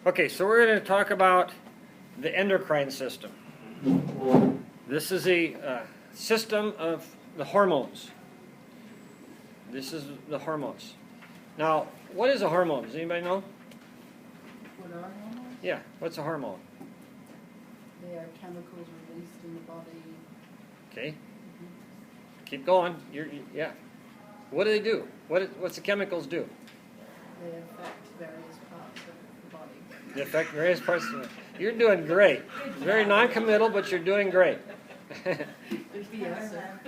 Okay, so we're going to talk about the endocrine system. This is a system of the hormones. This is the hormones. Now, what is a hormone? Does anybody know? What are hormones? Yeah, what's a hormone? They are chemicals released in the body. Okay, keep going. Yeah. What do they do? What's the chemicals do? They affect various parts of the body. They affect various parts of it. You're doing great. Very non-committal, but you're doing great. Yes, sir.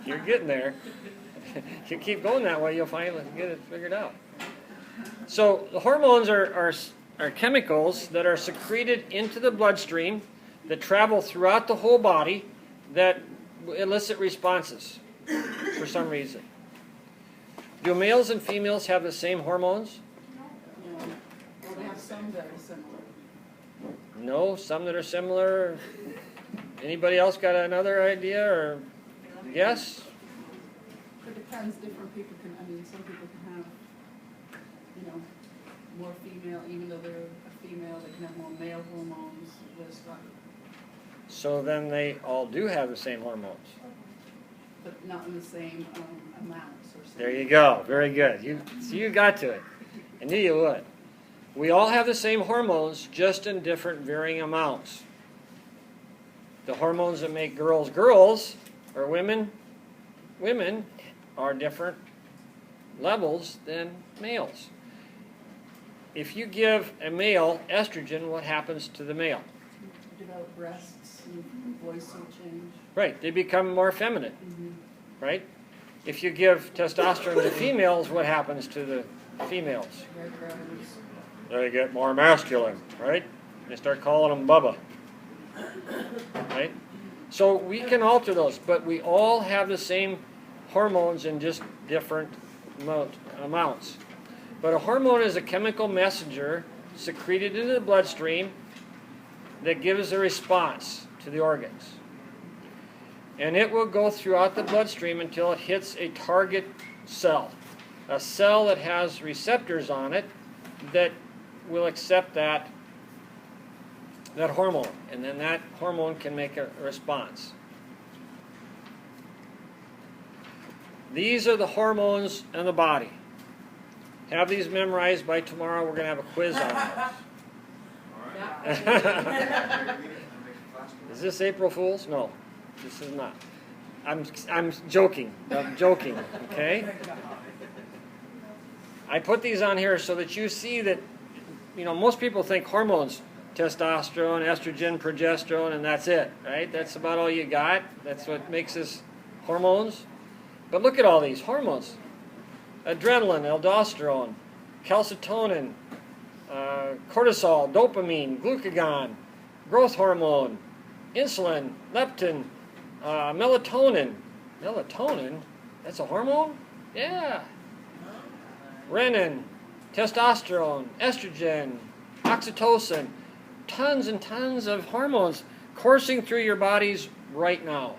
You're getting there. If you keep going that way, you'll finally get it figured out. So the hormones are chemicals that are secreted into the bloodstream that travel throughout the whole body that elicit responses for some reason. Do males and females have the same hormones? No. Well, they have some that are similar. No, some that are similar. Anybody else got another idea or guess? It depends. Different people can, some people can have, more female, even though they're a female, they can have more male hormones. So then they all do have the same hormones. But not in the same amounts. Or There you go. Very good. You got to it. I knew you would. We all have the same hormones, just in different varying amounts. The hormones that make girls girls, or women are different levels than males. If you give a male estrogen, what happens to the male? Develop breasts and voice will change. Right, they become more feminine, Mm-hmm. right? If you give testosterone to females, what happens to the females? They get more masculine, right? They start calling them Bubba, right? So we can alter those, but we all have the same hormones in just different amounts. But a hormone is a chemical messenger secreted into the bloodstream that gives a response to the organs. And it will go throughout the bloodstream until it hits a target cell. A cell that has receptors on it that will accept that hormone. And then that hormone can make a response. These are the hormones in the body. Have these memorized. By tomorrow we're going to have a quiz on them. Is this April Fool's? No, this is not. I'm joking. I'm joking, okay? I put these on here so that you see that, most people think hormones, testosterone, estrogen, progesterone, and that's it, right? That's about all you got. That's what makes us hormones. But look at all these hormones. Adrenaline, aldosterone, calcitonin, cortisol, dopamine, glucagon, growth hormone, insulin, leptin, melatonin. Melatonin? That's a hormone? Yeah. Renin, testosterone, estrogen, oxytocin, tons and tons of hormones coursing through your bodies right now.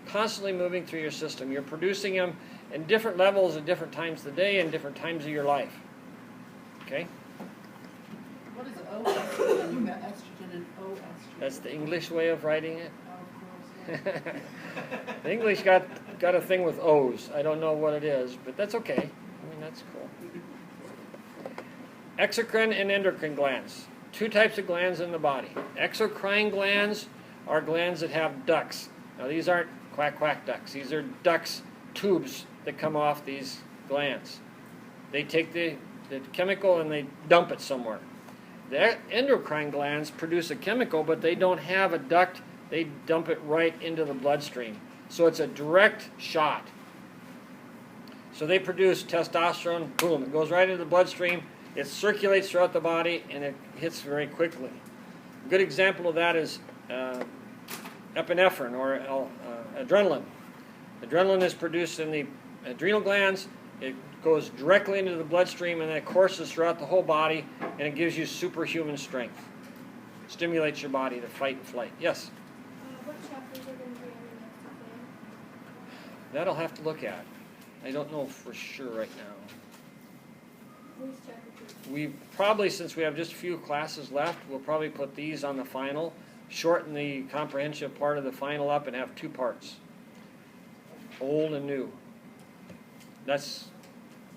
Constantly moving through your system. You're producing them in different levels at different times of the day and different times of your life. Okay? What is O-estrogen? You've got estrogen and O-estrogen. That's the English way of writing it. Oh, of course, yeah. The English got a thing with O's. I don't know what it is, but that's okay. That's cool. Exocrine and endocrine glands. Two types of glands in the body. Exocrine glands are glands that have ducts. Now these aren't quack quack ducts. These are ducts, tubes that come off these glands. They take the chemical and they dump it somewhere. The endocrine glands produce a chemical, but they don't have a duct. They dump it right into the bloodstream. So it's a direct shot. So they produce testosterone, boom, it goes right into the bloodstream, it circulates throughout the body, and it hits very quickly. A good example of that is epinephrine or adrenaline. Adrenaline is produced in the adrenal glands, it goes directly into the bloodstream, and then it courses throughout the whole body, and it gives you superhuman strength. Stimulates your body to fight and flight. Yes? What chapters are going to be in the next exam? That'll have to look at. I don't know for sure right now. Who's chapter 2? We probably, since we have just a few classes left, we'll probably put these on the final, shorten the comprehensive part of the final up and have 2 parts. Old and new. That's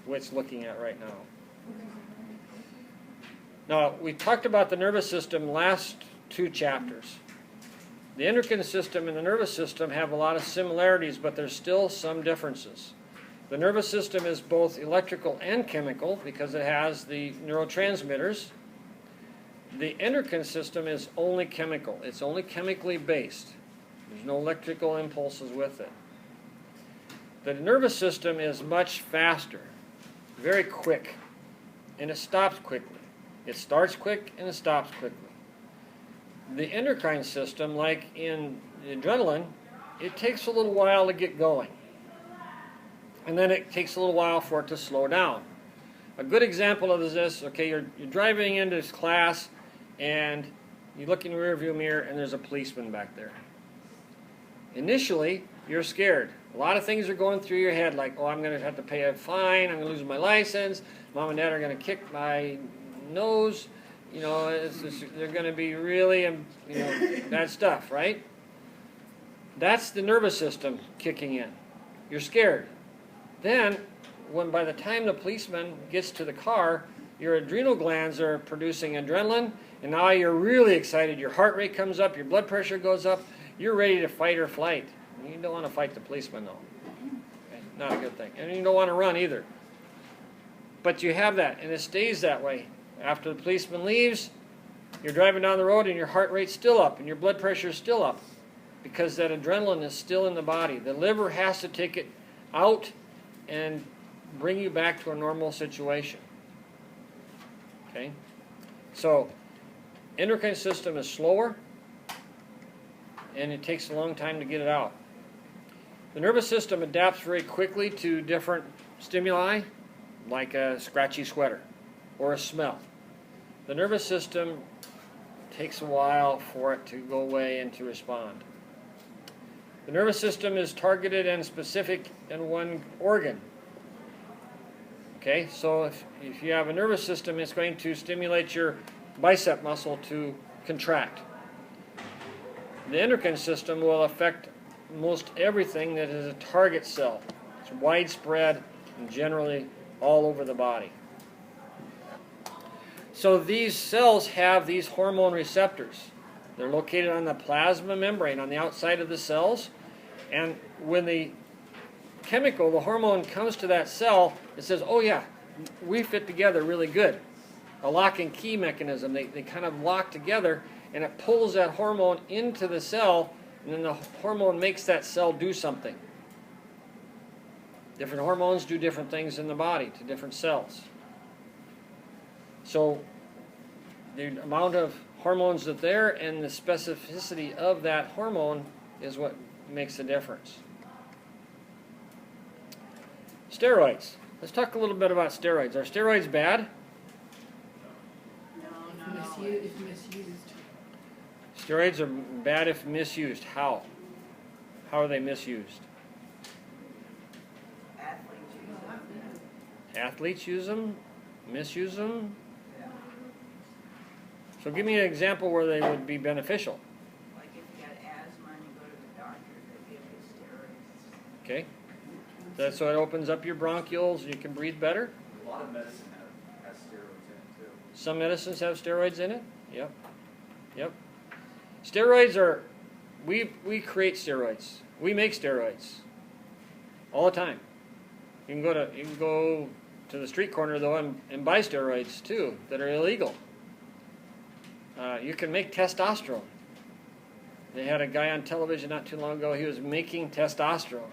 what it's looking at right now. Now, we talked about the nervous system last 2 chapters. The endocrine system and the nervous system have a lot of similarities, but there's still some differences. The nervous system is both electrical and chemical because it has the neurotransmitters. The endocrine system is only chemical. It's only chemically based. There's no electrical impulses with it. The nervous system is much faster, very quick, and it stops quickly. It starts quick and it stops quickly. The endocrine system, like in adrenaline, it takes a little while to get going. And then it takes a little while for it to slow down. A good example of this, okay, you're driving into this class and you look in the rearview mirror and there's a policeman back there. Initially, you're scared. A lot of things are going through your head like, oh, I'm going to have to pay a fine, I'm going to lose my license, Mom and Dad are going to kick my nose, you know, they're going to be really, bad stuff, right? That's the nervous system kicking in. You're scared. Then, by the time the policeman gets to the car, your adrenal glands are producing adrenaline, and now you're really excited. Your heart rate comes up, your blood pressure goes up, you're ready to fight or flight. You don't want to fight the policeman, though. Okay? Not a good thing. And you don't want to run either. But you have that, and it stays that way. After the policeman leaves, you're driving down the road and your heart rate's still up and your blood pressure is still up because that adrenaline is still in the body. The liver has to take it out and bring you back to a normal situation. Okay? So, endocrine system is slower and it takes a long time to get it out. The nervous system adapts very quickly to different stimuli, like a scratchy sweater or a smell. The nervous system takes a while for it to go away and to respond. The nervous system is targeted and specific in one organ. Okay, so if you have a nervous system, it's going to stimulate your bicep muscle to contract. The endocrine system will affect most everything that is a target cell. It's widespread and generally all over the body. So these cells have these hormone receptors. They're located on the plasma membrane on the outside of the cells. And when the chemical, the hormone, comes to that cell, it says, oh yeah, we fit together really good. A lock and key mechanism. They kind of lock together and it pulls that hormone into the cell and then the hormone makes that cell do something. Different hormones do different things in the body to different cells. So the amount of hormones that are there and the specificity of that hormone is what makes the difference. Steroids. Let's talk a little bit about steroids. Are steroids bad? No. If misused. Steroids are bad if misused. How? How are they misused? Athletes use them? Misuse them? So give me an example where they would be beneficial. Like if you got asthma and you go to the doctor, they give you steroids. Okay. So it opens up your bronchioles and you can breathe better? A lot of medicine has steroids in it too. Some medicines have steroids in it? Yep. Yep. Steroids are, we create steroids. We make steroids. All the time. You can go to the street corner though and buy steroids too that are illegal. You can make testosterone. They had a guy on television not too long ago, he was making testosterone.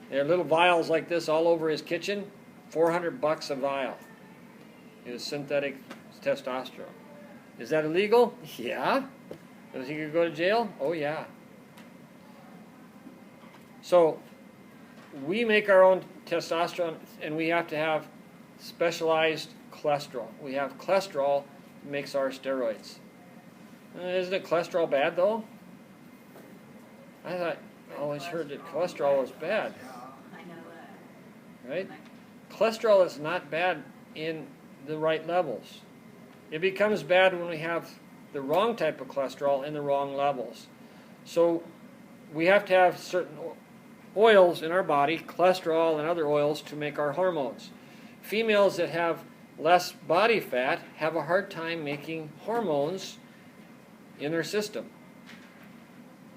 There are little vials like this all over his kitchen, $400 a vial. It was synthetic testosterone. Is that illegal? Yeah. Does he go to jail? Oh yeah. So we make our own testosterone and we have to have specialized cholesterol. We have cholesterol that makes our steroids. Isn't it cholesterol bad though? I always heard that cholesterol was bad. I know that. Right? Cholesterol is not bad in the right levels. It becomes bad when we have the wrong type of cholesterol in the wrong levels. So we have to have certain oils in our body, cholesterol and other oils, to make our hormones. Females that have less body fat have a hard time making hormones in their system.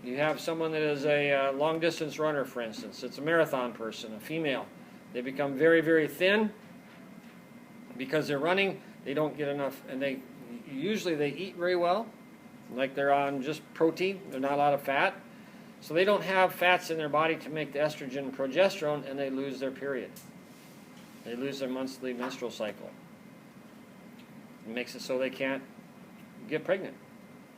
You have someone that is a long-distance runner, for instance. It's a marathon person, a female. They become very, very thin because they're running. They don't get enough, and they eat very well, like they're on just protein. There's not a lot of fat. So they don't have fats in their body to make the estrogen and progesterone, and they lose their period. They lose their monthly menstrual cycle. It makes it so they can't get pregnant.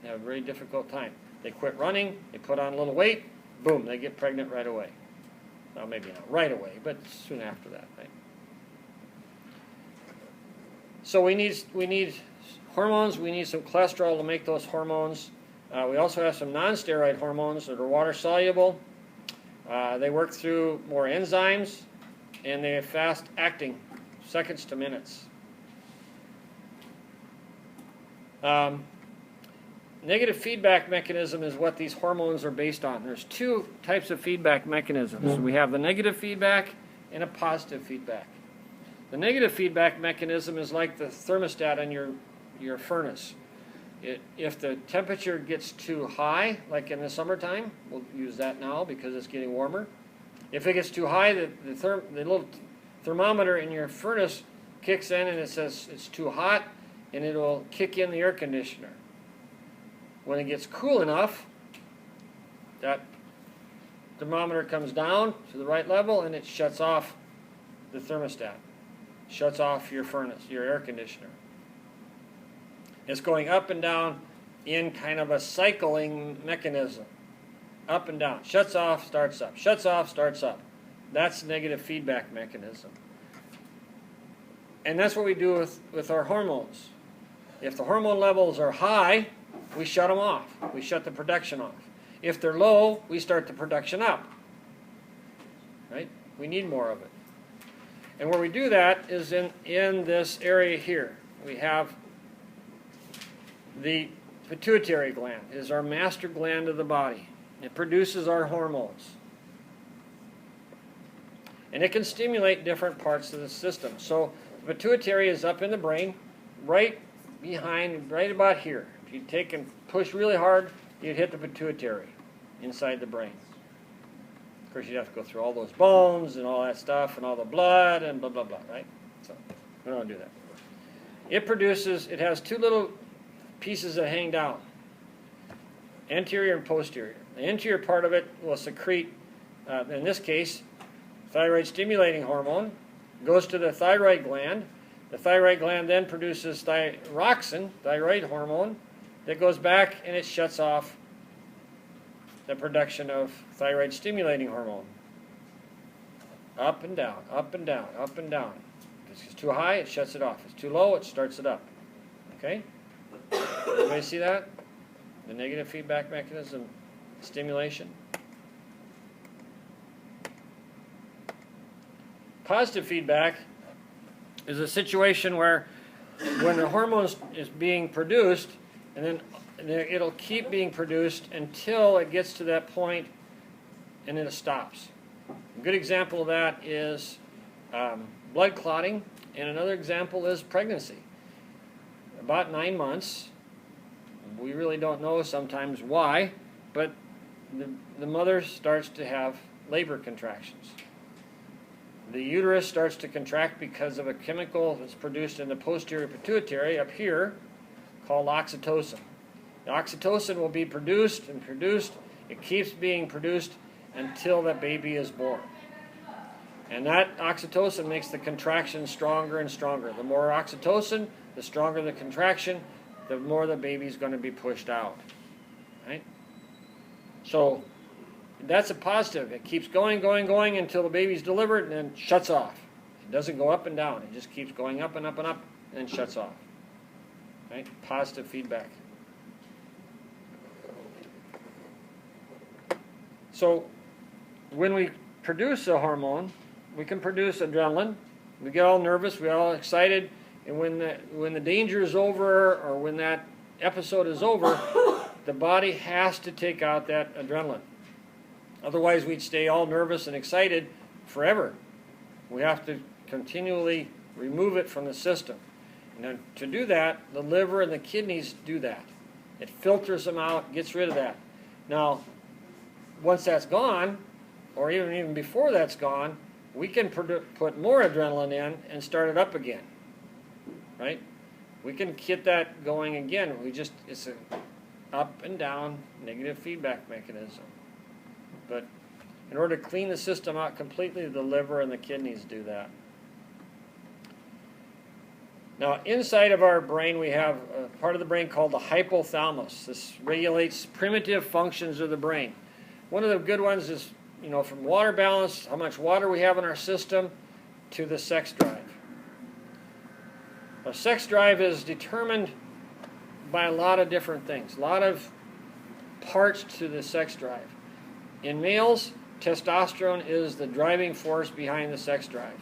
They have a very difficult time. They quit running, they put on a little weight, boom, they get pregnant right away. Well, maybe not right away, but soon after that, right? So we need hormones, we need some cholesterol to make those hormones. We also have some non-steroid hormones that are water-soluble. They work through more enzymes, and they are fast-acting, seconds to minutes. Negative feedback mechanism is what these hormones are based on. There's two types of feedback mechanisms. We have the negative feedback and a positive feedback. The negative feedback mechanism is like the thermostat on your furnace. If the temperature gets too high, like in the summertime, we'll use that now because it's getting warmer. If it gets too high, the little thermometer in your furnace kicks in and it says it's too hot, and it will kick in the air conditioner. When it gets cool enough, that thermometer comes down to the right level and it shuts off the thermostat. Shuts off your furnace, your air conditioner. It's going up and down in kind of a cycling mechanism. Up and down. Shuts off, starts up. Shuts off, starts up. That's negative feedback mechanism. And that's what we do with our hormones. If the hormone levels are high, we shut them off. We shut the production off. If they're low, we start the production up. Right? We need more of it. And where we do that is in this area here. We have the pituitary gland. It is our master gland of the body. It produces our hormones. And it can stimulate different parts of the system. So the pituitary is up in the brain, right behind, right about here. If you take and push really hard, you'd hit the pituitary inside the brain. Of course, you'd have to go through all those bones and all that stuff and all the blood and blah, blah, blah, right? So we don't want to do that. It has two little pieces that hang down, anterior and posterior. The anterior part of it will secrete, in this case, thyroid stimulating hormone, goes to the thyroid gland. The thyroid gland then produces thyroxine, thyroid hormone, that goes back and it shuts off the production of thyroid stimulating hormone. Up and down, up and down, up and down. If it's too high, it shuts it off. If it's too low, it starts it up. Okay? Everybody see that? The negative feedback mechanism, stimulation. Positive feedback is a situation where when the hormone is being produced, and then it'll keep being produced until it gets to that point and then it stops. A good example of that is blood clotting, and another example is pregnancy. About 9 months, we really don't know sometimes why, but the mother starts to have labor contractions. The uterus starts to contract because of a chemical that's produced in the posterior pituitary up here called oxytocin. The oxytocin will be produced and produced. It keeps being produced until that baby is born. And that oxytocin makes the contraction stronger and stronger. The more oxytocin, the stronger the contraction, the more the baby's going to be pushed out. Right? So that's a positive. It keeps going, going, going until the baby's delivered and then shuts off. It doesn't go up and down. It just keeps going up and up and up and then shuts off. Right? Positive feedback. So when we produce a hormone, we can produce adrenaline. We get all nervous, we get all excited, And when the danger is over, or when that episode is over, the body has to take out that adrenaline. Otherwise, we'd stay all nervous and excited forever. We have to continually remove it from the system. And to do that, the liver and the kidneys do that. It filters them out, gets rid of that. Now, once that's gone, or even before that's gone, we can put more adrenaline in and start it up again. Right? We can get that going again. It's an up and down negative feedback mechanism. But in order to clean the system out completely, the liver and the kidneys do that. Now, inside of our brain, we have a part of the brain called the hypothalamus. This regulates primitive functions of the brain. One of the good ones is, from water balance, how much water we have in our system, to the sex drive. Our sex drive is determined by a lot of different things, a lot of parts to the sex drive. In males, testosterone is the driving force behind the sex drive.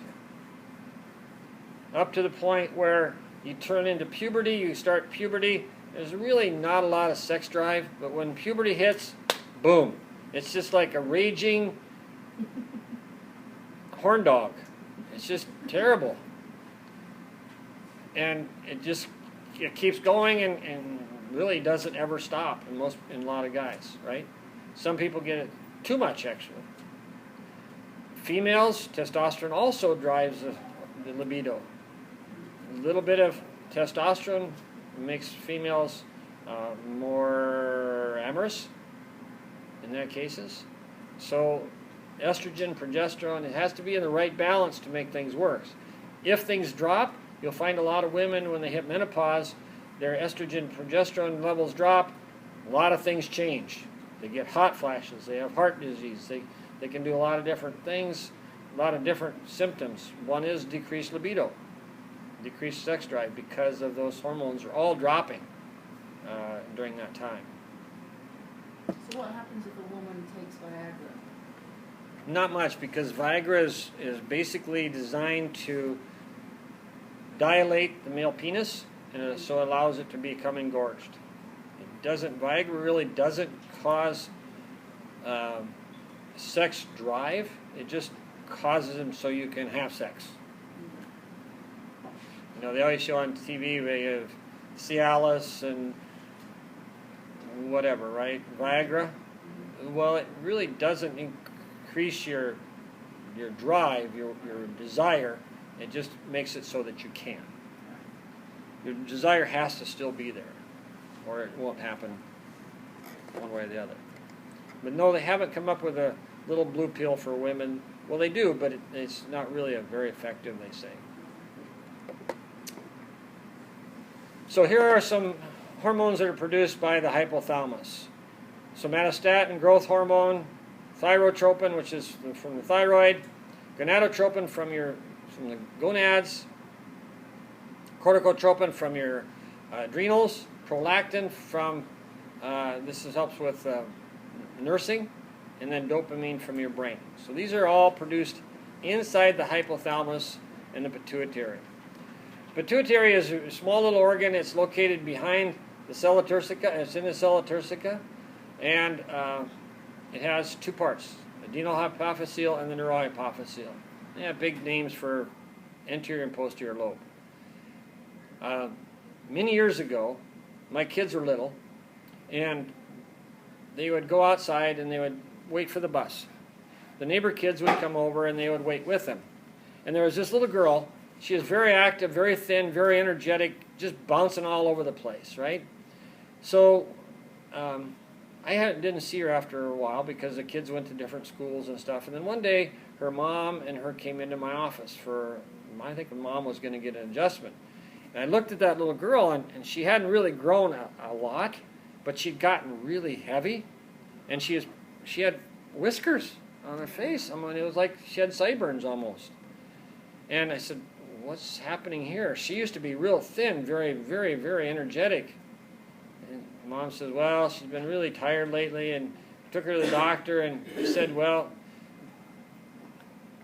Up to the point where you turn into puberty, you start puberty, there's really not a lot of sex drive, but when puberty hits, boom. It's just like a raging horn dog. It's just terrible. And it keeps going and really doesn't ever stop in a lot of guys, right? Some people get it too much, actually. Females, testosterone also drives the libido. A little bit of testosterone makes females more amorous in their cases. So estrogen, progesterone, it has to be in the right balance to make things work. If things drop, you'll find a lot of women when they hit menopause, their estrogen, progesterone levels drop, a lot of things change. They get hot flashes, they have heart disease, they can do a lot of different things, a lot of different symptoms. One is decreased libido, decreased sex drive, because of those hormones are all dropping during that time. So what happens if a woman takes Viagra? Not much, because Viagra is basically designed to dilate the male penis, so it allows it to become engorged. Viagra really doesn't cause sex drive. It just causes them so you can have sex. They always show on TV they have Cialis and whatever, right? Viagra. Well, it really doesn't increase your drive, your desire. It just makes it so that you can. Your desire has to still be there, or it won't happen one way or the other. But no, they haven't come up with a little blue pill for women. Well, they do, but it's not really very effective, they say. So here are some hormones that are produced by the hypothalamus. Somatostatin, growth hormone, thyrotropin, which is from the thyroid, gonadotropin from the gonads, corticotropin from your adrenals, prolactin from, helps with nursing, and then dopamine from your brain. So these are all produced inside the hypothalamus and the pituitary. Pituitary is a small little organ. It's located behind the sella turcica. It's in the sella turcica, and it has two parts: adrenal hypophyseal and the neurohypophyseal. They have big names for anterior and posterior lobe. Many years ago, my kids were little, and they would go outside and they would wait for the bus. The neighbor kids would come over and they would wait with them. And there was this little girl. She was very active, very thin, very energetic, just bouncing all over the place, right? So didn't see her after a while because the kids went to different schools and stuff. And then one day, her mom and her came into my office I think the mom was going to get an adjustment. And I looked at that little girl, and she hadn't really grown a lot, but she'd gotten really heavy, and she had whiskers on her face. I mean, it was like she had sideburns almost. And I said, "What's happening here?" She used to be real thin, very, very, very energetic. And Mom says, "Well, she's been really tired lately," and took her to the doctor, and he said, "Well,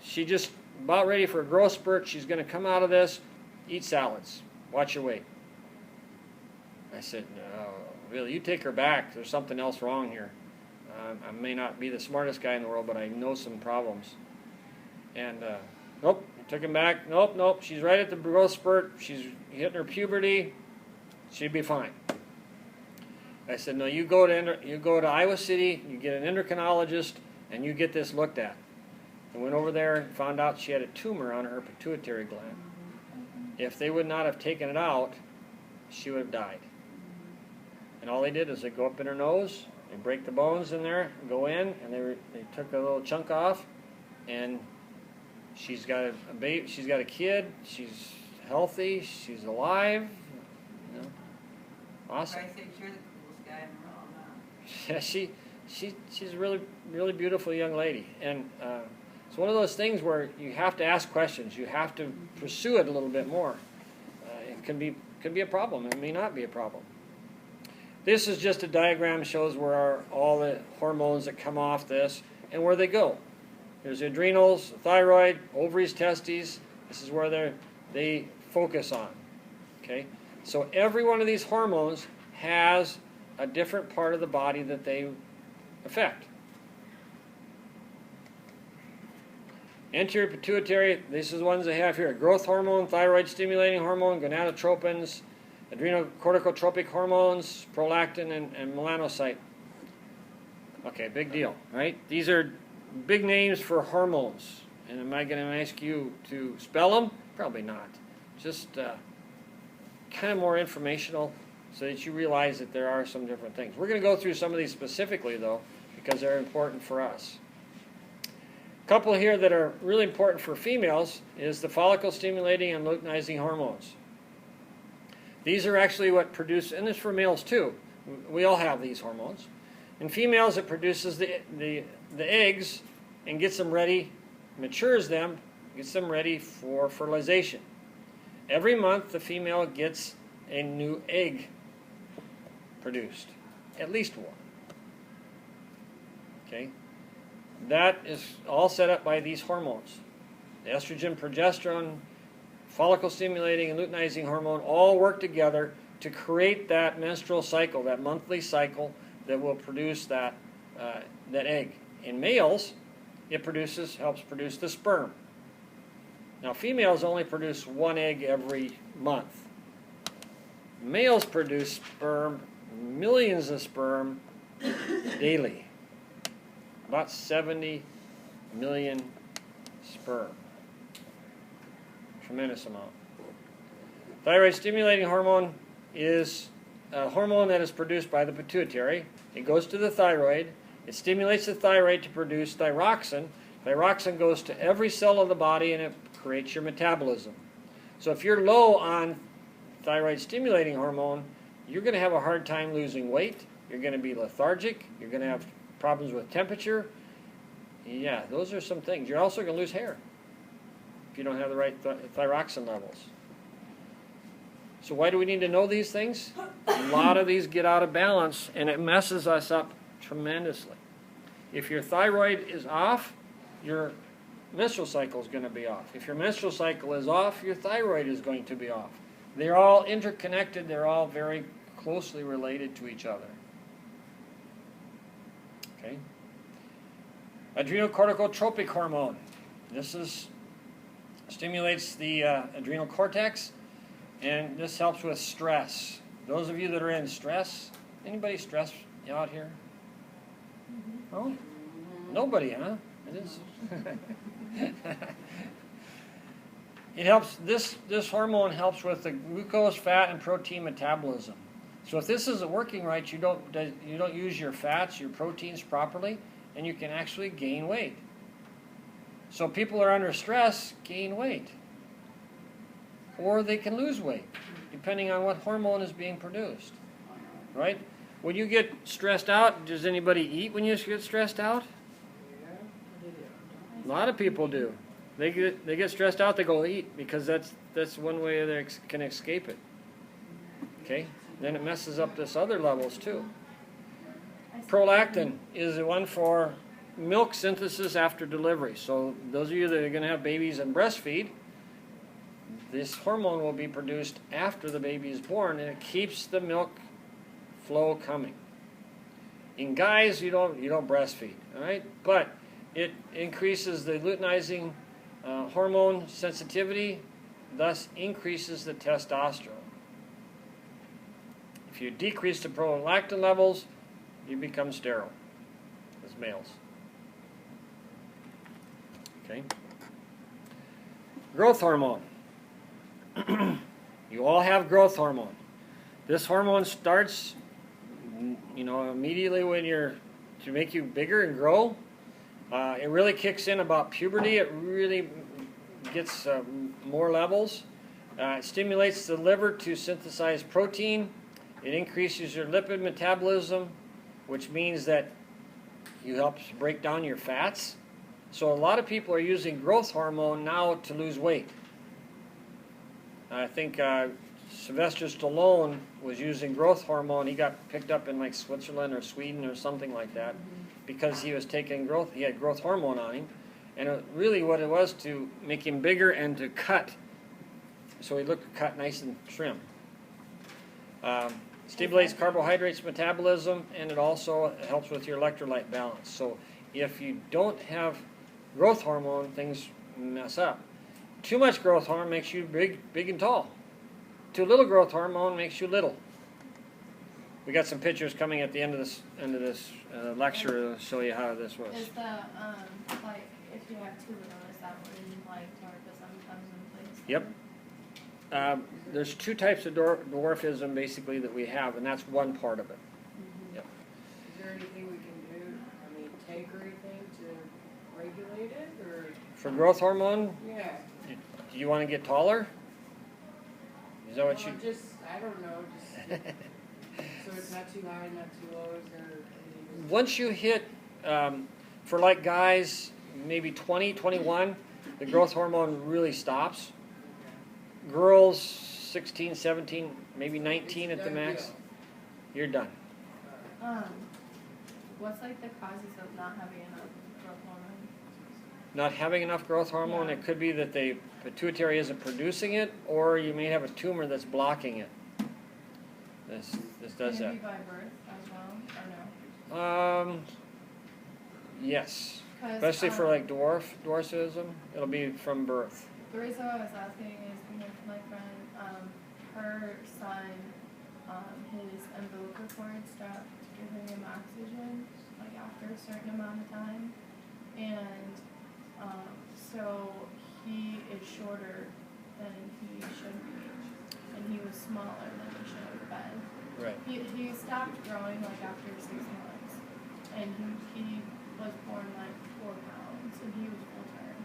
she just about ready for a growth spurt. She's going to come out of this, eat salads. Watch your weight. I said, no, really, you take her back. There's something else wrong here. I may not be the smartest guy in the world, but I know some problems. And nope, took him back. Nope, she's right at the growth spurt. She's hitting her puberty. She'd be fine. I said, no, you go to Iowa City, you get an endocrinologist, and you get this looked at. I went over there and found out she had a tumor on her pituitary gland. If they would not have taken it out, she would have died. And all they did is they go up in her nose, they break the bones in there, go in, and they took a little chunk off, and she's got a baby, she's got a kid, she's healthy, she's alive. You know, awesome. I think you're the coolest guy in the world, huh? Yeah, she's a really beautiful young lady, and it's one of those things where you have to ask questions. You have to pursue it a little bit more. It can be a problem. It may not be a problem. This is just a diagram that shows where all the hormones that come off this and where they go. There's the adrenals, the thyroid, ovaries, testes. This is where they focus on. Okay, so every one of these hormones has a different part of the body that they affect. Anterior pituitary, these are the ones they have here. Growth hormone, thyroid stimulating hormone, gonadotropins, adrenocorticotropic hormones, prolactin, and melanocyte. Okay, big deal, right? These are big names for hormones. And am I going to ask you to spell them? Probably not. Just kind of more informational so that you realize that there are some different things. We're going to go through some of these specifically, though, because they're important for us. A couple here that are really important for females is the follicle-stimulating and luteinizing hormones. These are actually what produce, and it's for males too. We all have these hormones. In females, it produces the eggs and gets them ready, matures them, gets them ready for fertilization. Every month, the female gets a new egg produced, at least one. Okay, that is all set up by these hormones. The estrogen, progesterone, follicle-stimulating and luteinizing hormone all work together to create that menstrual cycle, that monthly cycle that will produce that egg. In males, it helps produce the sperm. Now, females only produce one egg every month. Males produce sperm, millions of sperm daily. About 70 million sperm. Tremendous amount. Thyroid stimulating hormone is a hormone that is produced by the pituitary. It goes to the thyroid. It stimulates the thyroid to produce thyroxine. Thyroxine goes to every cell of the body and it creates your metabolism. So if you're low on thyroid stimulating hormone, you're going to have a hard time losing weight. You're going to be lethargic. You're going to have problems with temperature. Yeah, those are some things. You're also going to lose hair if you don't have the right thyroxine levels. So why do we need to know these things? A lot of these get out of balance and it messes us up tremendously. If your thyroid is off, your menstrual cycle is going to be off. If your menstrual cycle is off, your thyroid is going to be off. They're all interconnected. They're all very closely related to each other. Okay. Adrenocorticotropic hormone. This stimulates the adrenal cortex, and this helps with stress. Those of you that are in stress, anybody stressed out here? Oh, nobody, huh? It is. It helps. This hormone helps with the glucose, fat, and protein metabolism. So if this isn't working right, you don't use your fats, your proteins properly, and you can actually gain weight. So people are under stress, gain weight, or they can lose weight, depending on what hormone is being produced. Right? When you get stressed out, does anybody eat when you get stressed out? A lot of people do. They get stressed out, they go eat, because that's one way they can escape it. Okay? Then it messes up this other levels too. Prolactin is the one for milk synthesis after delivery. So those of you that are going to have babies and breastfeed, this hormone will be produced after the baby is born, and it keeps the milk flow coming. In guys, you don't breastfeed, all right? But it increases the luteinizing hormone sensitivity, thus increases the testosterone. If you decrease the prolactin levels, you become sterile as males. Okay. Growth hormone. You all have growth hormone. This hormone starts, immediately when to make you bigger and grow. It really kicks in about puberty. It really gets more levels. It stimulates the liver to synthesize protein. It increases your lipid metabolism, which means that you help break down your fats. So a lot of people are using growth hormone now to lose weight. I think Sylvester Stallone was using growth hormone. He got picked up in like Switzerland or Sweden or something like that because he was taking growth. He had growth hormone on him, and really what it was to make him bigger and to cut, so he looked cut nice and trim. Stimulates carbohydrates metabolism, and it also helps with your electrolyte balance. So if you don't have growth hormone, things mess up. Too much growth hormone makes you big and tall. Too little growth hormone makes you little. We got some pictures coming at the end of this lecture to show you how this was. Is the like if you have too little, is that when like dwarfism comes in place? Yep. There's two types of dwarfism basically that we have, and that's one part of it. Yep. Is there anything we can do? I mean, take or anything to regulate it, or? For growth hormone, Yeah. do you want to get taller? Is that what Well, you? I don't know, just, so it's not too high, not too low, is there anything? Once you hit, for like guys, maybe 20, 21, the growth hormone really stops. Girls, 16, 17, maybe 19 at the max, you're done. What's like the causes of not having enough growth hormone? Not having enough growth hormone, Yeah. it could be that the pituitary isn't producing it, or you may have a tumor that's blocking it. This does Can that. it be by birth as well, or no? Yes, 'Cause, especially for like dwarfism, it'll be from birth. The reason why I was asking is because my friend, her son, his umbilical cord stopped giving him oxygen, like after a certain amount of time, and so he is shorter than he should be, and he was smaller than he should have been. Right. He stopped growing like after 6 months, and he was born like 4 pounds, and he was full term.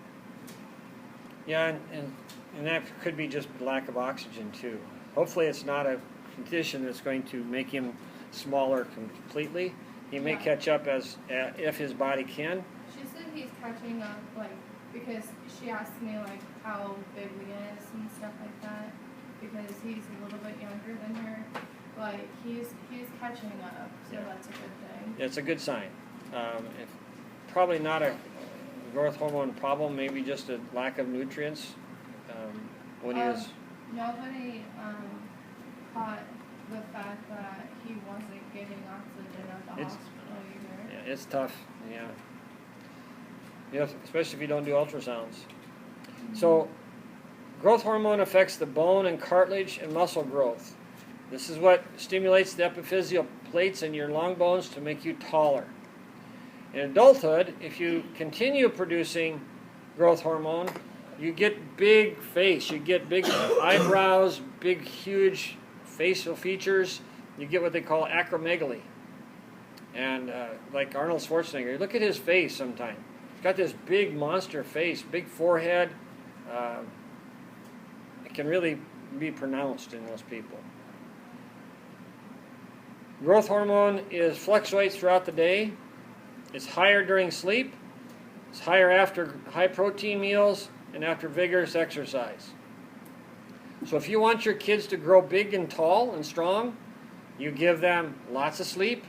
Yeah, and that could be just lack of oxygen too. Hopefully it's not a condition that's going to make him smaller completely. He may Yeah. catch up if his body can. She said he's catching up, like, because she asked me, like, how big he is and stuff like that, because he's a little bit younger than her. Like, he's catching up, so Yeah. that's a good thing. It's a good sign. Probably not a growth hormone problem, maybe just a lack of nutrients when he was. Nobody caught the fact that he wasn't getting oxygen at the It's- hospital either. Yeah, it's tough. Yeah. Especially if you don't do ultrasounds. So, growth hormone affects the bone and cartilage and muscle growth. This is what stimulates the epiphyseal plates in your long bones to make you taller. In adulthood, if you continue producing growth hormone, you get big face, you get big eyebrows, big, huge facial features. You get what they call acromegaly. And like Arnold Schwarzenegger, look at his face sometime. He's got this big monster face, big forehead. It can really be pronounced in most people. Growth hormone fluctuates throughout the day. It's higher during sleep. It's higher after high protein meals and after vigorous exercise. So if you want your kids to grow big and tall and strong, you give them lots of sleep,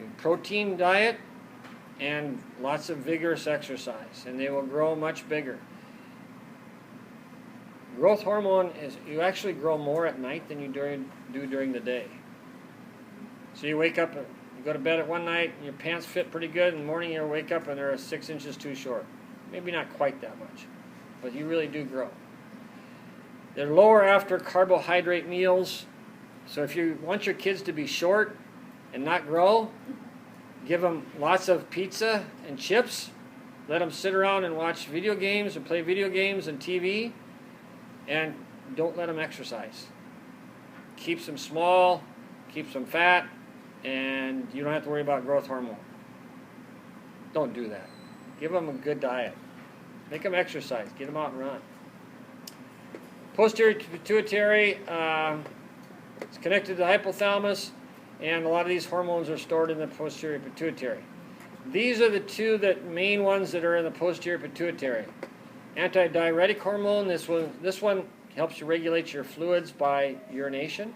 a protein diet, and lots of vigorous exercise, and they will grow much bigger. Growth hormone is, you actually grow more at night than you do during the day. So you wake up, you go to bed at one night, and your pants fit pretty good, in the morning you wake up and they're 6 inches too short. Maybe not quite that much, but you really do grow. They're lower after carbohydrate meals. So if you want your kids to be short and not grow, give them lots of pizza and chips. Let them sit around and watch video games or play video games and TV. And don't let them exercise. Keeps them small, keeps them fat, and you don't have to worry about growth hormone. Don't do that. Give them a good diet. Make them exercise. Get them out and run. Posterior pituitary is connected to the hypothalamus, and a lot of these hormones are stored in the posterior pituitary. These are the two main ones that are in the posterior pituitary. Antidiuretic hormone, this one helps you regulate your fluids by urination.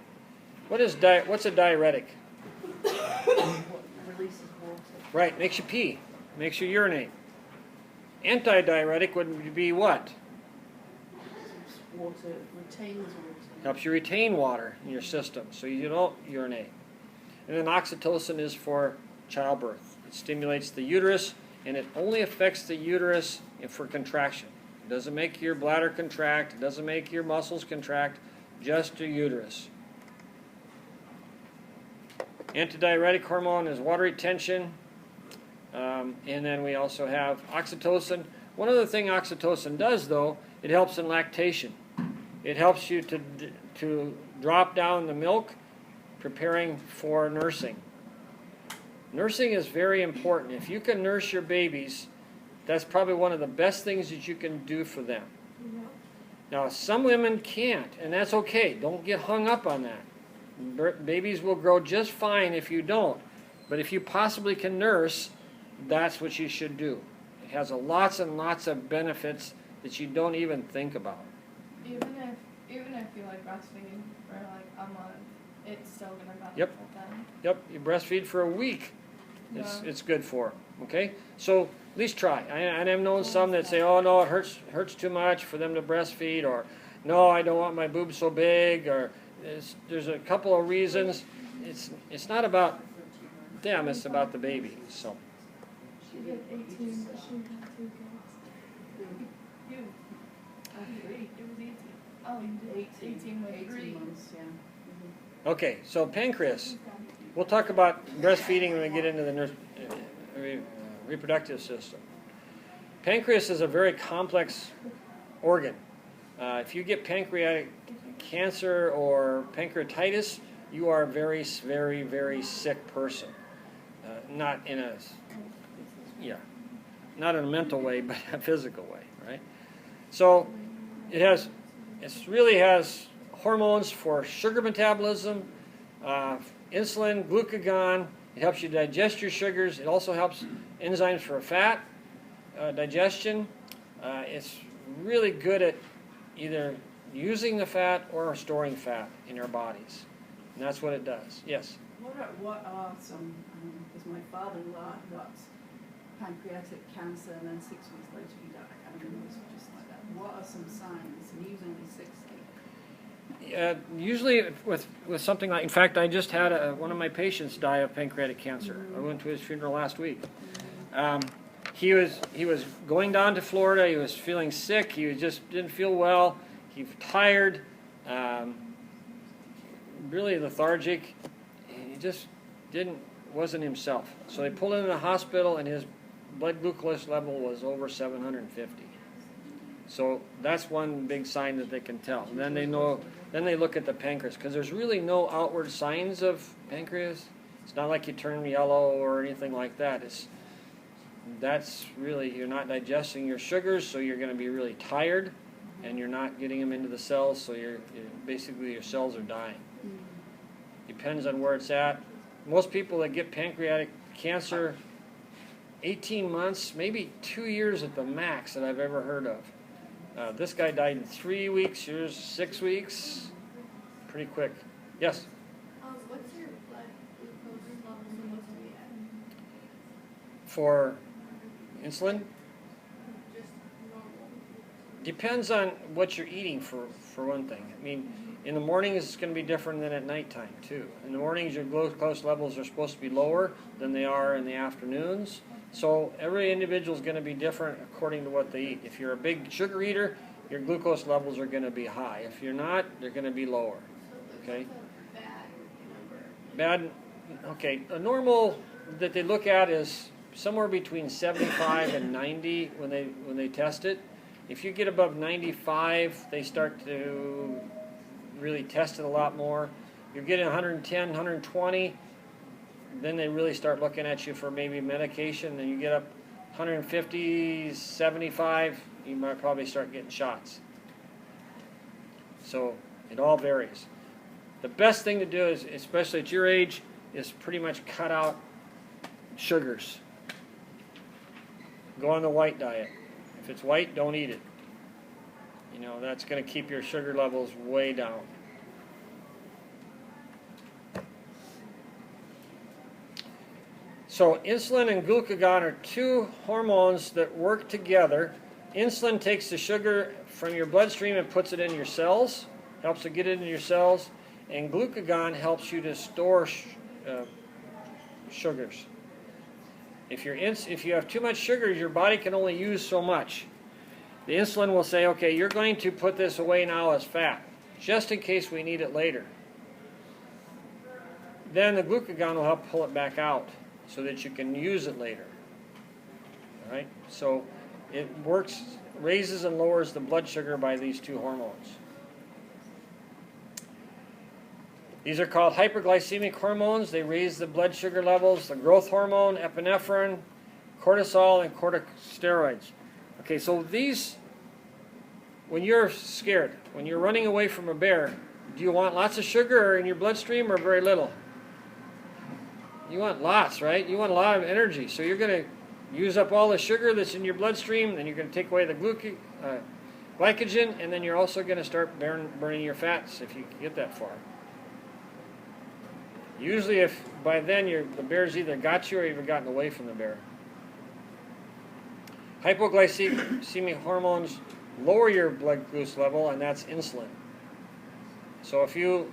What's a diuretic? Releases water. Right, makes you pee, makes you urinate. Antidiuretic would be what? Water, retains water. Helps you retain water in your system so you don't urinate. And then oxytocin is for childbirth. It stimulates the uterus, and it only affects the uterus for contraction. It doesn't make your bladder contract. It doesn't make your muscles contract, just your uterus. Antidiuretic hormone is water retention. And then we also have oxytocin. One other thing oxytocin does, though, it helps in lactation. It helps you to drop down the milk, preparing for nursing. Nursing is very important. If you can nurse your babies, that's probably one of the best things that you can do for them. Now, some women can't, and that's okay. Don't get hung up on that. Babies will grow just fine if you don't. But if you possibly can nurse, that's what you should do. It has lots and lots of benefits that you don't even think about. Even if you like breastfeed for like a month, it's still gonna benefit Yep. them. Yep, you breastfeed for a week. It's good for them. Okay, so at least try. And I've known some that say, "Oh no, it hurts too much for them to breastfeed," or "No, I don't want my boobs so big," or there's a couple of reasons. It's not about them; it's about the baby. So. She did 18, but she had 2 kids. You. It was 18. Oh, you did 18 with 3. 18 months, yeah. Okay, so pancreas. We'll talk about breastfeeding when we get into the reproductive system. Pancreas is a very complex organ. If you get pancreatic cancer or pancreatitis, you are a very, very, very sick person. Not in a mental way, but a physical way, right? So it really has hormones for sugar metabolism, insulin, glucagon. It helps you digest your sugars. It also helps enzymes for fat digestion. It's really good at either using the fat or storing fat in our bodies. And that's what it does. Yes? What are some, because my father-in-law got pancreatic cancer and then 6 weeks later he died. I mean, it was just like that. What are some signs? And he was only 60. Usually with something like, in fact, I just had one of my patients die of pancreatic cancer. I went to his funeral last week. He was going down to Florida. He was feeling sick. He just didn't feel well. He was tired, really lethargic. He just wasn't himself. So they pulled him in the hospital, and his blood glucose level was over 750. So that's one big sign that they can tell. And then they know. Then they look at the pancreas, because there's really no outward signs of pancreas. It's not like you turn yellow or anything like that. That's really, you're not digesting your sugars, so you're going to be really tired, and you're not getting them into the cells, so basically your cells are dying. Depends on where it's at. Most people that get pancreatic cancer, 18 months, maybe 2 years at the max that I've ever heard of. This guy died in 3 weeks, yours 6 weeks. Pretty quick. Yes? What's your blood glucose level supposed to be at? For insulin? Just normal. Depends on what you're eating for one thing. I mean, in the mornings it's going to be different than at nighttime too. In the mornings your glucose levels are supposed to be lower than they are in the afternoons. So every individual is going to be different according to what they eat. If you're a big sugar eater, your glucose levels are going to be high. If you're not, they're going to be lower. Okay? Bad. Okay. A normal that they look at is somewhere between 75 and 90 when they test it. If you get above 95, they start to really test it a lot more. You're getting 110, 120, then they really start looking at you for maybe medication. Then you get up 150, 75, you might probably start getting shots. So it all varies. The best thing to do is, especially at your age, is pretty much cut out sugars. Go on the white diet. If it's white, don't eat it. You know, that's going to keep your sugar levels way down. So insulin and glucagon are two hormones that work together. Insulin takes the sugar from your bloodstream and puts it in your cells, helps it get it into your cells, and glucagon helps you to store sugars. If you have too much sugar, your body can only use so much. The insulin will say, okay, you're going to put this away now as fat, just in case we need it later. Then the glucagon will help pull it back out so that you can use it later. All right? So it works, raises and lowers the blood sugar by these two hormones. These are called hyperglycemic hormones. They raise the blood sugar levels. The growth hormone, epinephrine, cortisol, and corticosteroids. Okay, so these, when you're scared, when you're running away from a bear, do you want lots of sugar in your bloodstream or very little? You want lots, right? You want a lot of energy. So you're going to use up all the sugar that's in your bloodstream, then you're going to take away the glycogen, and then you're also going to start burning your fats if you get that far. Usually, if by then the bear's either got you or you've gotten away from the bear. Hypoglycemic hormones lower your blood glucose level, and that's insulin. So if you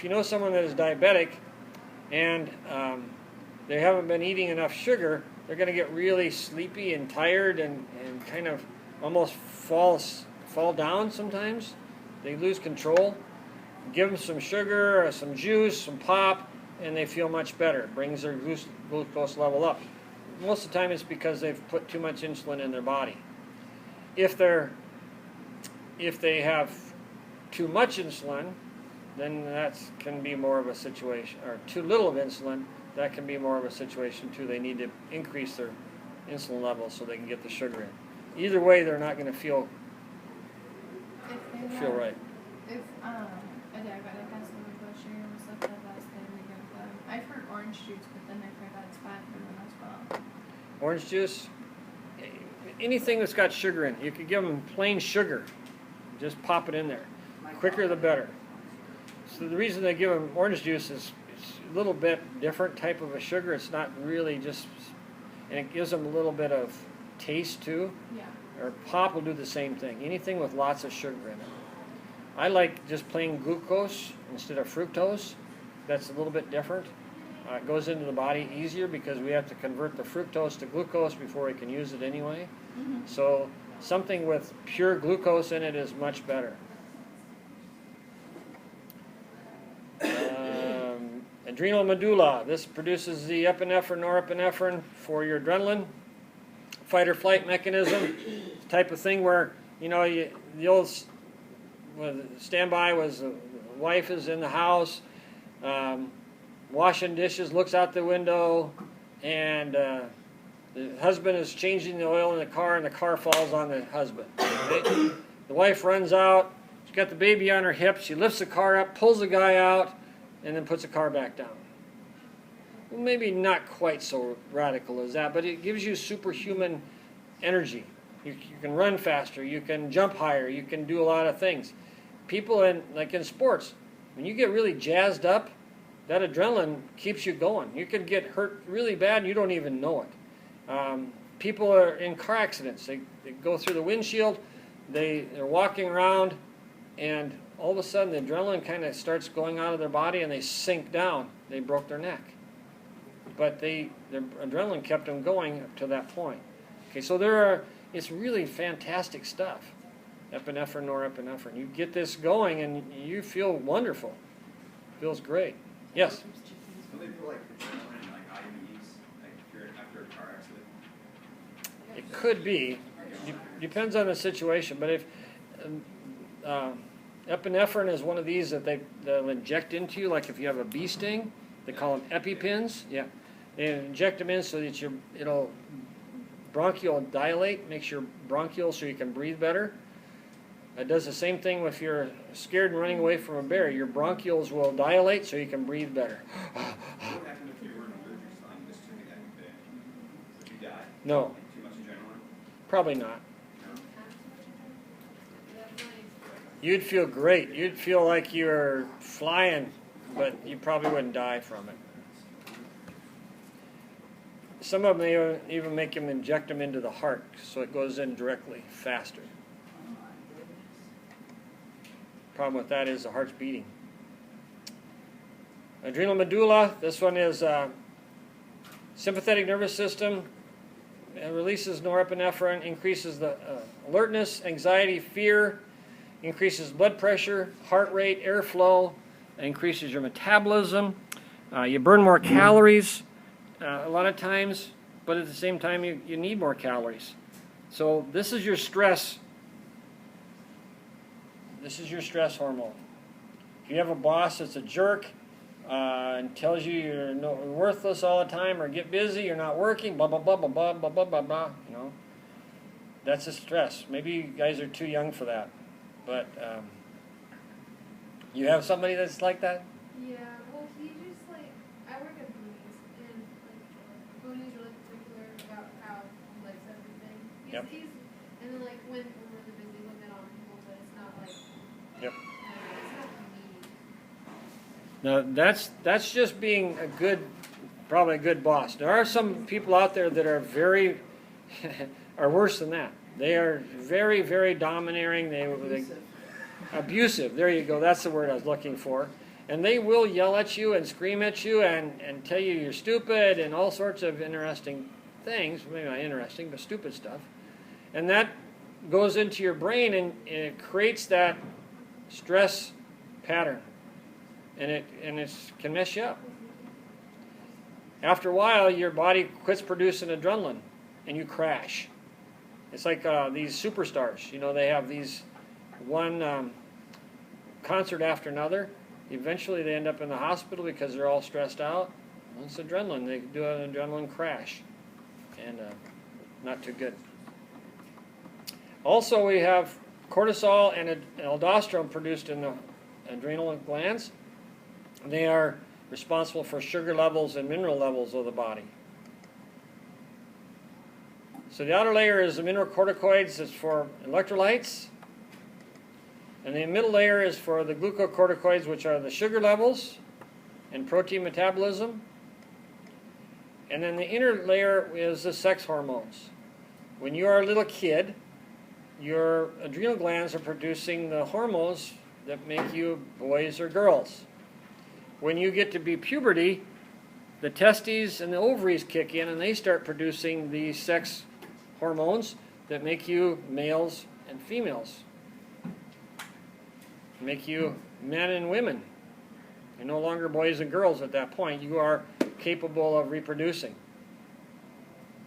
know someone that is diabetic and they haven't been eating enough sugar, they're going to get really sleepy and tired and kind of almost fall down sometimes. They lose control. Give them some sugar, some juice, some pop, and they feel much better. It brings their glucose level up. Most of the time it's because they've put too much insulin in their body. If they have too much insulin, then that can be more of a situation, or too little of insulin, that can be more of a situation too. They need to increase their insulin levels so they can get the sugar in. Either way, they're not going to feel right. If a diabetic has low blood sugar, what's like the best thing to give them? I've heard orange juice, but then I've heard that's bad for them as well. Orange juice, anything that's got sugar in it. You could give them plain sugar. Just pop it in there. Quicker the better. So the reason they give them orange juice is it's a little bit different type of a sugar. It's not really just, and it gives them a little bit of taste too. Yeah. Or pop will do the same thing. Anything with lots of sugar in it. I like just plain glucose instead of fructose. That's a little bit different. It goes into the body easier because we have to convert the fructose to glucose before we can use it anyway. Mm-hmm. So something with pure glucose in it is much better. Adrenal medulla. This produces the epinephrine, norepinephrine for your adrenaline. Fight or flight mechanism. Type of thing where, you know, the old standby was the wife is in the house, washing dishes, looks out the window, and the husband is changing the oil in the car, and the car falls on the husband. Okay? The wife runs out. She's got the baby on her hip. She lifts the car up, pulls the guy out, and then puts the car back down. Well, maybe not quite so radical as that, but it gives you superhuman energy. You can run faster, you can jump higher, you can do a lot of things. People like in sports, when you get really jazzed up, that adrenaline keeps you going. You could get hurt really bad and you don't even know it. People are in car accidents. They go through the windshield, they're walking around, and all of a sudden the adrenaline kind of starts going out of their body, and they sink down. They broke their neck, but their adrenaline kept them going up to that point. Okay, so it's really fantastic stuff. Epinephrine, norepinephrine. You get this going, and you feel wonderful. Feels great. Yes. Don't they put like adrenaline in like IVs, like if you're after a car accident? It could be. Depends on the situation. But if epinephrine is one of these that they'll inject into you, like if you have a bee sting, they call them EpiPens. Yeah, they inject them in so that it'll bronchial dilate, makes your bronchioles so you can breathe better. It does the same thing if you're scared and running away from a bear. Your bronchioles will dilate so you can breathe better. What would happen if you were in a wheelchair and just took it every day? Would you die? No, Like too much adrenaline? probably not. No? You'd feel great. You'd feel like you're flying, but you probably wouldn't die from it. Some of them may even make them inject them into the heart so it goes in directly, faster. Oh my goodness. Problem with that is the heart's beating. Adrenal medulla, this one is sympathetic nervous system. It releases norepinephrine, increases the alertness, anxiety, fear, increases blood pressure, heart rate, airflow, increases your metabolism. You burn more calories a lot of times, but at the same time you need more calories. So this is your stress. This is your stress hormone. If you have a boss that's a jerk and tells you you're worthless all the time, or get busy, you're not working, blah blah blah blah blah blah blah blah blah, that's a stress. Maybe you guys are too young for that, but you have somebody that's like that. Yeah, well, he just I work at Booney's, and Booney's really particular about how he likes everything. Yep. And then when we're really busy, he'll get on people, but it's not Yep. it's not me. Now that's just being probably a good boss. There are some people out there that are are worse than that. They are very, very domineering. They abusive. There you go. That's the word I was looking for. And they will yell at you and scream at you and tell you you're stupid and all sorts of interesting things. Maybe not interesting, but stupid stuff. And that goes into your brain, and it creates that stress pattern. And it can mess you up. After a while, your body quits producing adrenaline, and you crash. It's like these superstars. They have these one concert after another. Eventually, they end up in the hospital because they're all stressed out. Well, it's adrenaline. They do an adrenaline crash, and not too good. Also, we have cortisol and aldosterone produced in the adrenal glands. They are responsible for sugar levels and mineral levels of the body. So the outer layer is the mineralocorticoids. It's for electrolytes. And the middle layer is for the glucocorticoids, which are the sugar levels and protein metabolism. And then the inner layer is the sex hormones. When you are a little kid, your adrenal glands are producing the hormones that make you boys or girls. When you get to be puberty, the testes and the ovaries kick in, and they start producing the sex hormones that make you males and females. Make you men and women. You're no longer boys and girls at that point. You are capable of reproducing.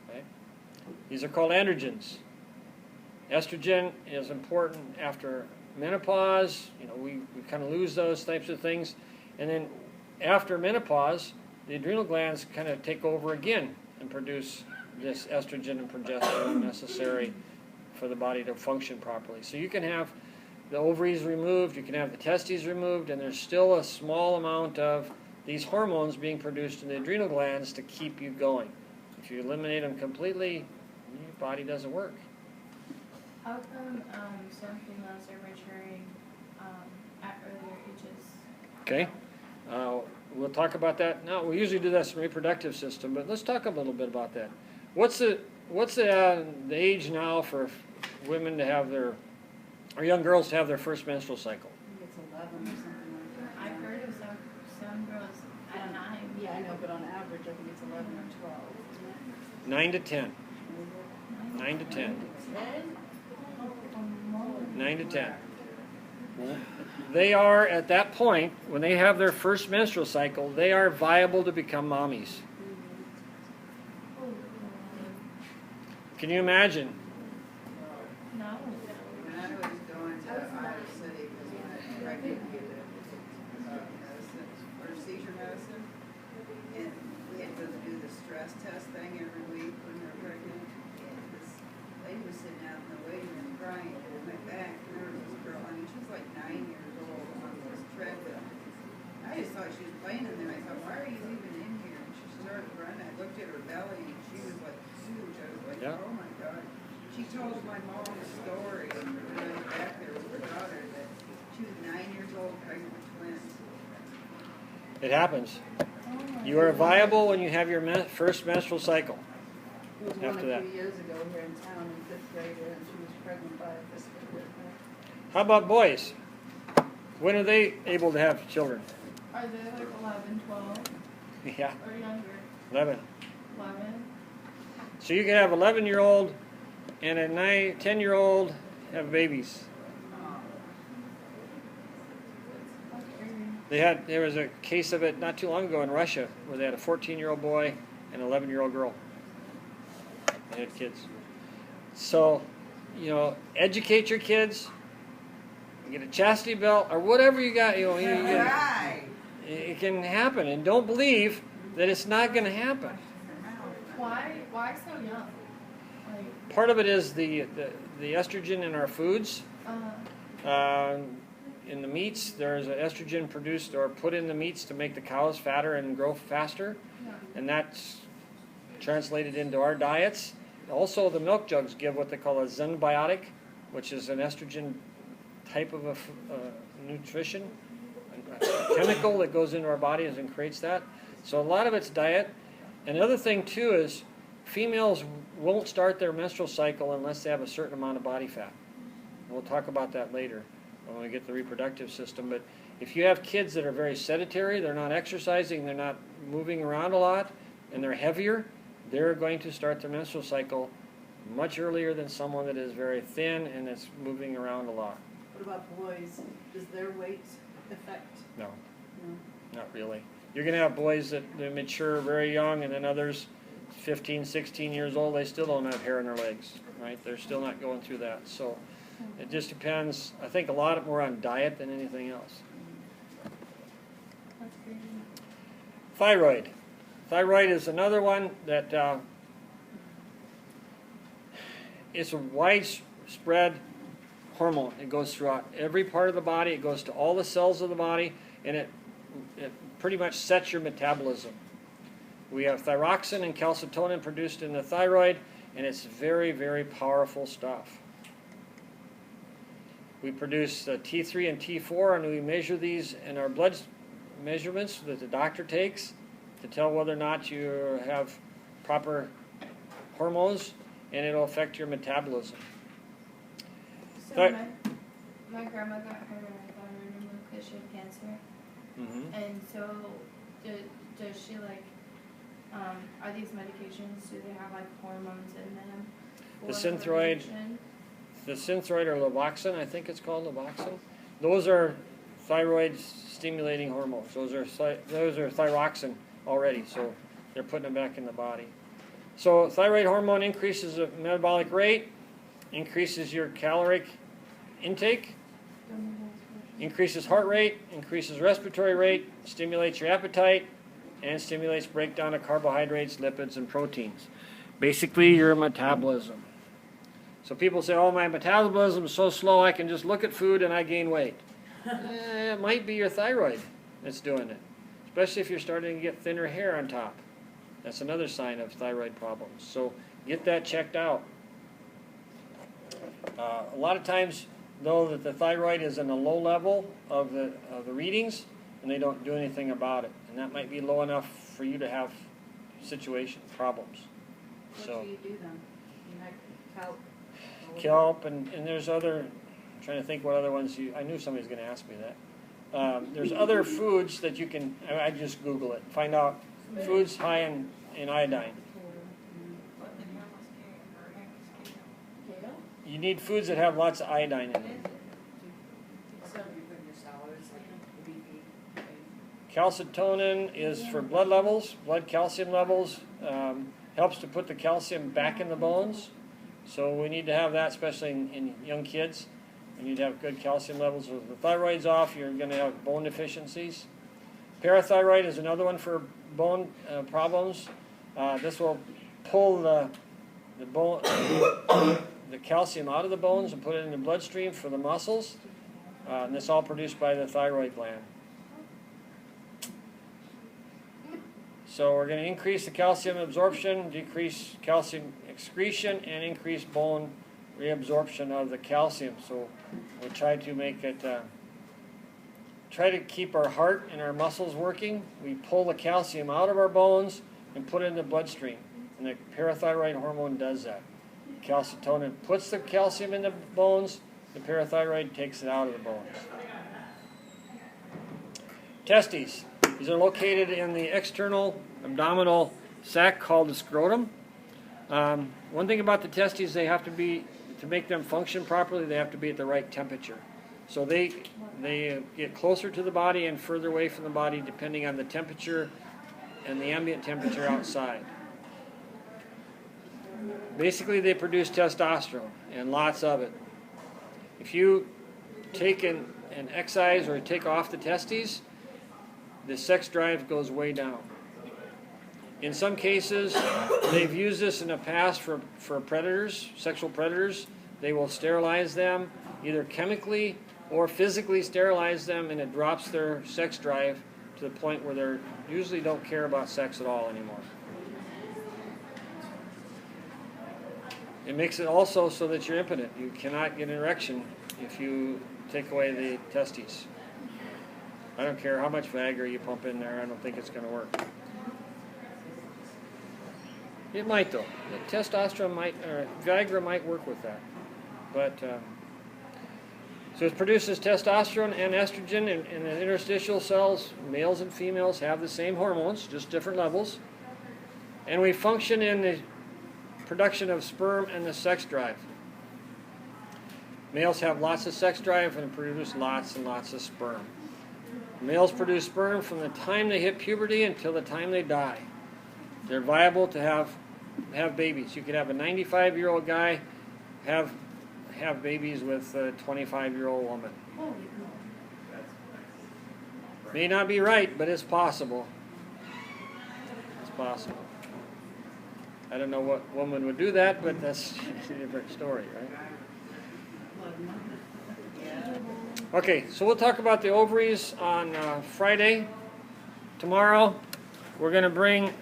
Okay? These are called androgens. Estrogen is important after menopause. We kind of lose those types of things. And then after menopause, the adrenal glands kind of take over again and produce this estrogen and progesterone necessary for the body to function properly. So you can have the ovaries removed, you can have the testes removed, and there's still a small amount of these hormones being produced in the adrenal glands to keep you going. If you eliminate them completely, your body doesn't work. How come some females are maturing at earlier ages? Okay, we'll talk about that now. We usually do this in reproductive system, but let's talk a little bit about that. What's the age now for women to have their are young girls to have their first menstrual cycle? I think it's 11 or something like that. I've heard of some girls at 9. Yeah, I know, but on average, I think it's 11 or 12, isn't it? 9 to 10. 9 to 10. 9 to 10. They are, at that point, when they have their first menstrual cycle, they are viable to become mommies. Can you imagine? No. When I was going to Iowa City, because when I was pregnant, we had medicine, or seizure medicine, and we had to do the stress test thing every week when we were pregnant, and this lady was sitting out in the waiting room crying, and I went back, and there was this girl, I mean, she was like 9 years old on this treadmill. I just thought she was playing in there. I thought, why are you even in here? And she started running. I looked at her belly, and she was like huge. I was like, Yeah. oh my God. She told my mom a story when I was back there with her daughter that she was 9 years old, pregnant with twins. It happens. You are viable when you have your first menstrual cycle. There was one After a that. few years ago here in town in 5th grade, and she was pregnant by a fifth grader. How about boys? When are they able to have children? Are they like 11, 12, Yeah, or younger? 11. 11? So you can have 11-year-old and a 10-year-old have babies. That's crazy. There was a case of it not too long ago in Russia where they had a 14-year-old boy and an 11-year-old girl. They had kids. So, educate your kids. Get a chastity belt or whatever you got. Right. It can happen, and don't believe that it's not going to happen. Why so young? Like, Part of it is the estrogen in our foods. In the meats, there's an estrogen produced or put in the meats to make the cows fatter and grow faster, yeah. and that's translated into our diets. Also, the milk jugs give what they call a xenobiotic, which is an estrogen type of a nutrition, a chemical that goes into our bodies and creates that. So a lot of it's diet. Another thing too is females won't start their menstrual cycle unless they have a certain amount of body fat. We'll talk about that later when we get to the reproductive system. But if you have kids that are very sedentary, they're not exercising, they're not moving around a lot, and they're heavier, they're going to start their menstrual cycle much earlier than someone that is very thin and is moving around a lot. What about boys? Does their weight affect? No, No. not really. You're going to have boys that mature very young, and then others 15, 16 years old, they still don't have hair on their legs, right? They're still not going through that. So it just depends, I think, a lot more on diet than anything else. That's crazy. Thyroid. Thyroid is another one that it's a widespread hormone. It goes throughout every part of the body. It goes to all the cells of the body, and it pretty much sets your metabolism. We have thyroxine and calcitonin produced in the thyroid, and it's very, very powerful stuff. We produce T3 and T4, and we measure these in our blood measurements that the doctor takes to tell whether or not you have proper hormones, and it'll affect your metabolism. So But- my grandma got her thyroid removed because she had cancer. Mm-hmm. And so, does she are these medications, do they have hormones in them? The for Synthroid. prevention? The Synthroid or Levoxin, I think it's called Levoxin. Those are thyroid stimulating hormones. Those are thyroxine already, so they're putting them back in the body. So thyroid hormone increases the metabolic rate, increases your caloric intake, increases heart rate, increases respiratory rate, stimulates your appetite, and stimulates breakdown of carbohydrates, lipids, and proteins. Basically, your metabolism. So people say, oh, my metabolism is so slow I can just look at food and I gain weight. It might be your thyroid that's doing it, especially if you're starting to get thinner hair on top. That's another sign of thyroid problems. So get that checked out. A lot of times, though, that the thyroid is in a low level of the readings, and they don't do anything about it. And that might be low enough for you to have problems. What So do you do then? You like kelp? kelp, and there's other trying to think what other ones I knew somebody was going to ask me that. There's other foods that you can, I just Google it, find out foods high in iodine. You need foods that have lots of iodine in them. Some you put in your salads, like leafy. Calcitonin is for blood levels, blood calcium levels. Helps to put the calcium back in the bones. So we need to have that, especially in young kids. We need to have good calcium levels. If the thyroid's off, you're going to have bone deficiencies. Parathyroid is another one for bone problems. This will pull the bone, the calcium out of the bones and put it in the bloodstream for the muscles. And it's all produced by the thyroid gland. So we're going to increase the calcium absorption, decrease calcium excretion, and increase bone reabsorption of the calcium. So we'll try to make it, try to keep our heart and our muscles working. We pull the calcium out of our bones and put it in the bloodstream. And the parathyroid hormone does that. Calcitonin puts the calcium in the bones. The parathyroid takes it out of the bones. Testes. These are located in the external abdominal sac called the scrotum. One thing about the testes, they have to be, to make them function properly, they have to be at the right temperature. So they get closer to the body and further away from the body depending on the temperature and the ambient temperature outside. Basically, they produce testosterone, and lots of it. If you take an excise or take off the testes, the sex drive goes way down. In some cases, they've used this in the past for predators, sexual predators. They will sterilize them, either chemically or physically sterilize them, and it drops their sex drive to the point where they usually don't care about sex at all anymore. It makes it also so that you're impotent. You cannot get an erection if you take away the testes. I don't care how much Viagra you pump in there, I don't think it's going to work. It might though. The testosterone might, or Viagra might work with that. But, so it produces testosterone and estrogen in the interstitial cells. Males and females have the same hormones, just different levels. And we function in the production of sperm and the sex drive. Males have lots of sex drive and produce lots and lots of sperm. Males produce sperm from the time they hit puberty until the time they die. They're viable to have babies. You could have a 95-year-old guy have babies with a 25-year-old woman. May not be right, but it's possible. It's possible. I don't know what woman would do that, but that's a different story, right? Okay, so we'll talk about the ovaries on Friday. Tomorrow, we're going to bring